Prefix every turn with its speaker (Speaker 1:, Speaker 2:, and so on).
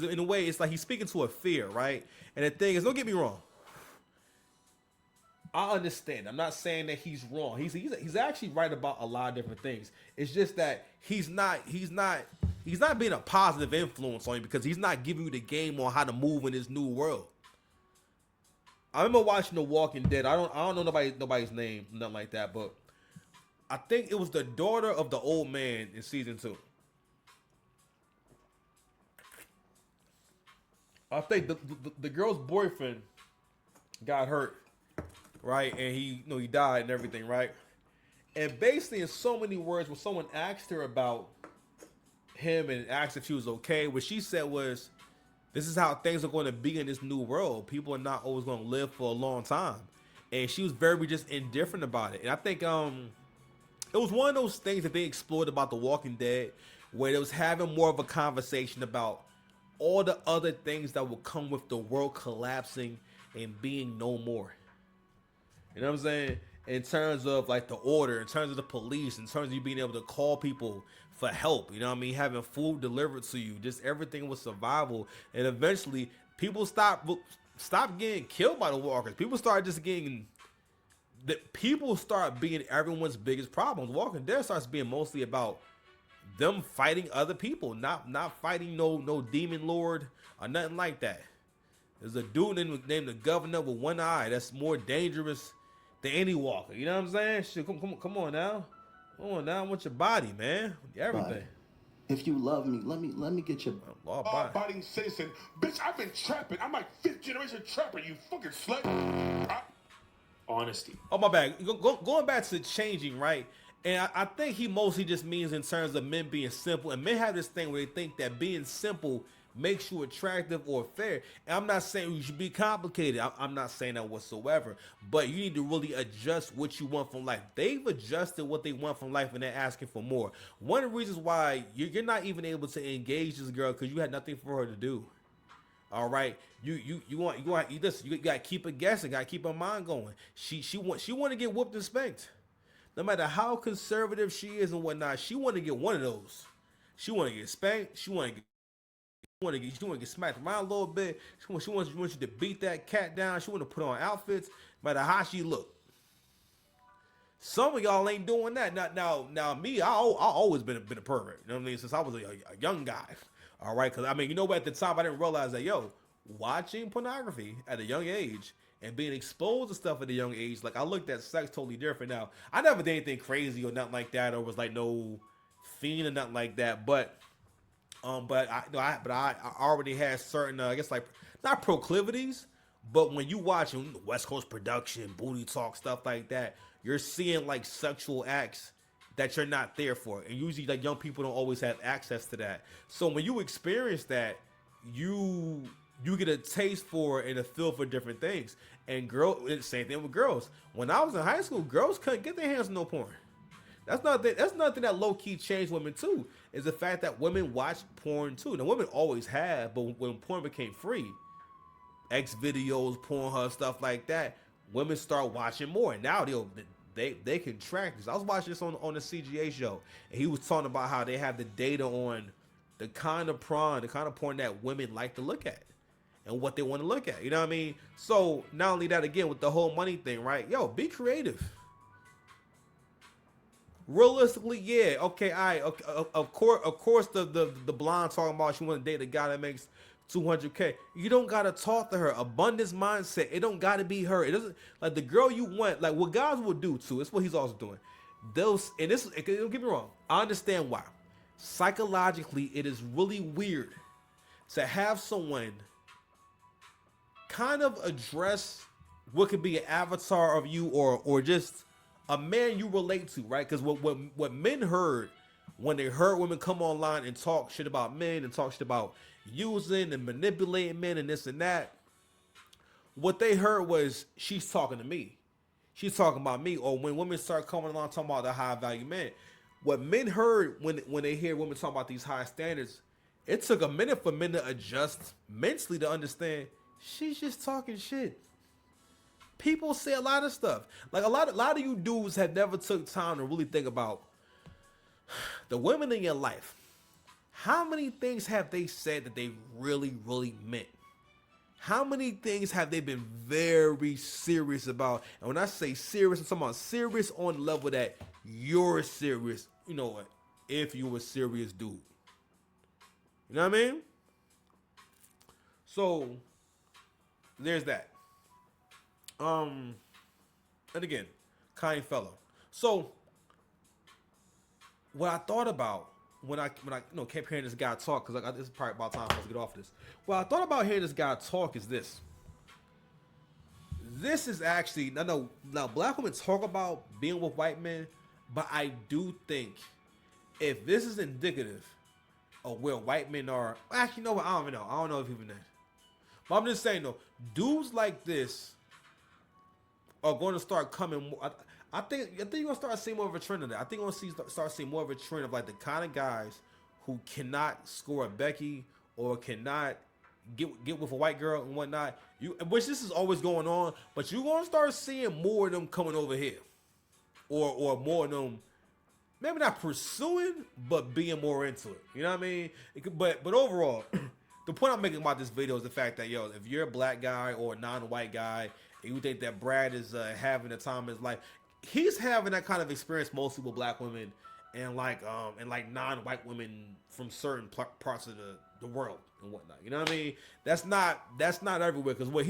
Speaker 1: in a way, it's like he's speaking to a fear, right? And the thing is, don't get me wrong. I understand. I'm not saying that he's wrong. He's actually right about a lot of different things. It's just that he's not being a positive influence on you because he's not giving you the game on how to move in this new world. I remember watching The Walking Dead. I don't know nobody's name, nothing like that, but I think it was the daughter of the old man in season 2. I think the girl's boyfriend got hurt, right? And he died and everything, right? And basically, in so many words, when someone asked her about him and asked if she was okay, what she said was, "This is how things are going to be in this new world. People are not always going to live for a long time." And she was very just indifferent about it. And I think it was one of those things that they explored about The Walking Dead, where it was having more of a conversation about all the other things that will come with the world collapsing and being no more. You know what I'm saying? In terms of like the order, in terms of the police, in terms of you being able to call people for help, you know what I mean? Having food delivered to you, just everything was survival. And eventually people stop getting killed by the walkers. People start being everyone's biggest problem. Walking Dead starts being mostly about them fighting other people, not fighting no demon lord or nothing like that. There's a dude named the Governor with one eye that's more dangerous than any walker. You know what I'm saying? Shit, come on now. Come on now. I want your body, man. Everything.
Speaker 2: If you love me, let me get your
Speaker 3: law-abiding citizen. Bitch, I've been trapping. I'm like fifth generation trapper, you fucking slut.
Speaker 4: Honesty.
Speaker 1: Oh, my bad. Going back to changing, right? And I think he mostly just means in terms of men being simple. And men have this thing where they think that being simple makes you attractive or fair. And I'm not saying you should be complicated. I'm not saying that whatsoever. But you need to really adjust what you want from life. They've adjusted what they want from life and they're asking for more. One of the reasons why you're not even able to engage this girl because you had nothing for her to do. All right, you gotta keep her guessing, gotta keep her mind going. She want to get whooped and spanked. No matter how conservative she is and whatnot, she want to get one of those. She want to get spanked. She want to get smacked around a little bit. She wants you to beat that cat down. She want to put on outfits, no matter how she look. Some of y'all ain't doing that. Now me, I always been a pervert. You know what I mean? Since I was a young guy. All right, because I mean, at the time I didn't realize that watching pornography at a young age and being exposed to stuff at a young age, like I looked at sex totally different. Now I never did anything crazy or nothing like that, or was like no fiend or nothing like that. But I already had certain I guess like not proclivities, but when you watching West Coast production, booty talk, stuff like that, you're seeing like sexual acts that you're not there for. And usually like young people don't always have access to that. So when you experience that, you get a taste for and a feel for different things. And same thing with girls. When I was in high school, girls couldn't get their hands on no porn. That's nothing that low key changed women too. Is the fact that women watch porn too. Now women always have, but when porn became free, X videos, Pornhub, stuff like that, women start watching more. And now they can track this. I was watching this on the CGA show, and he was talking about how they have the data on the kind of porn that women like to look at and what they want to look at. You know what I mean? So not only that, again, with the whole money thing, right? Be creative. Realistically, yeah, okay, okay, of course, the blonde talking about she want to date a guy that makes 200K. You don't gotta talk to her. Abundance mindset. It don't gotta be her. It doesn't like the girl you want. Like what guys will do too. It's what he's also doing. Don't get me wrong. I understand why. Psychologically, it is really weird to have someone kind of address what could be an avatar of you or just a man you relate to, right? Because what men heard when they heard women come online and talk shit about men and talk shit about using and manipulating men and this and that, what they heard was she's talking to me. She's talking about me. Or when women start coming along talking about the high value men, what men heard when they hear women talk about these high standards, it took a minute for men to adjust mentally to understand she's just talking shit. People say a lot of stuff. Like a lot of you dudes have never took time to really think about the women in your life. how many things have they said that they really, really meant? How many things have they been very serious about? And when I say serious, I'm talking about serious on the level that you're serious. You know what? If you a serious dude. You know what I mean? So, there's that. And again, kind fellow. So, what I thought about when I kept hearing this guy talk, because this is probably about time for us to get off this. What I thought about hearing this guy talk is this. This is actually now black women talk about being with white men, but I do think if this is indicative of where white men are, actually, you know what? I don't even know. I don't know if even that. But I'm just saying though, dudes like this are going to start coming. I think you're gonna start seeing more of a trend of that. I think you're gonna start seeing more of a trend of like the kind of guys who cannot score a Becky or cannot get with a white girl and whatnot. Which this is always going on, but you're gonna start seeing more of them coming over here, or more of them. Maybe not pursuing, but being more into it. You know what I mean? But overall, the point I'm making about this video is the fact that, yo, if you're a black guy or a non-white guy, and you think that Brad is having the time of his life, he's having that kind of experience mostly with black women and like non-white women from certain parts of the world and whatnot. You know what I mean? That's not everywhere, because what he